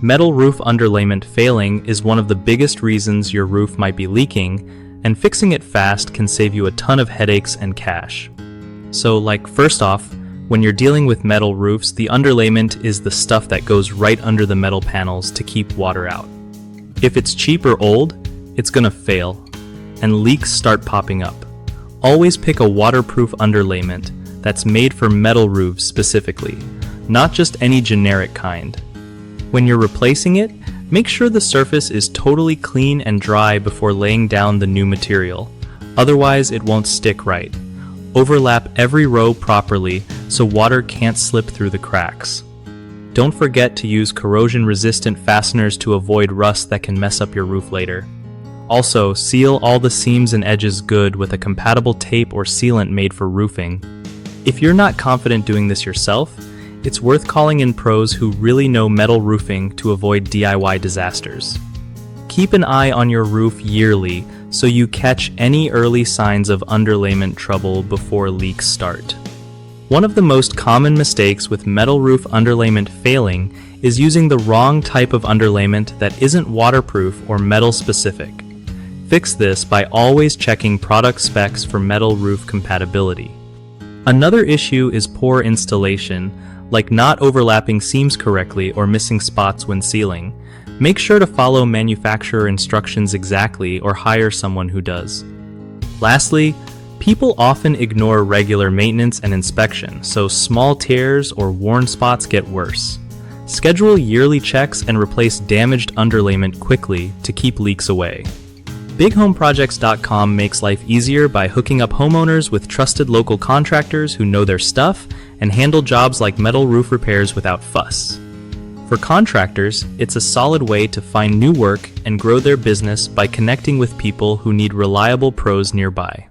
Metal roof underlayment failing is one of the biggest reasons your roof might be leaking, and fixing it fast can save you a ton of headaches and cash. So, first off, when you're dealing with metal roofs, the underlayment is the stuff that goes right under the metal panels to keep water out. If it's cheap or old, it's gonna fail, and leaks start popping up. Always pick a waterproof underlayment that's made for metal roofs specifically, not just any generic kind. When you're replacing it, make sure the surface is totally clean and dry before laying down the new material. Otherwise, it won't stick right. Overlap every row properly so water can't slip through the cracks. Don't forget to use corrosion-resistant fasteners to avoid rust that can mess up your roof later. Also, seal all the seams and edges good with a compatible tape or sealant made for roofing. If you're not confident doing this yourself, it's worth calling in pros who really know metal roofing to avoid DIY disasters. Keep an eye on your roof yearly so you catch any early signs of underlayment trouble before leaks start. One of the most common mistakes with metal roof underlayment failing is using the wrong type of underlayment that isn't waterproof or metal specific. Fix this by always checking product specs for metal roof compatibility. Another issue is poor installation, like not overlapping seams correctly or missing spots when sealing. Make sure to follow manufacturer instructions exactly or hire someone who does. Lastly, people often ignore regular maintenance and inspection, so small tears or worn spots get worse. Schedule yearly checks and replace damaged underlayment quickly to keep leaks away. BigHomeProjects.com makes life easier by hooking up homeowners with trusted local contractors who know their stuff and handle jobs like metal roof repairs without fuss. For contractors, it's a solid way to find new work and grow their business by connecting with people who need reliable pros nearby.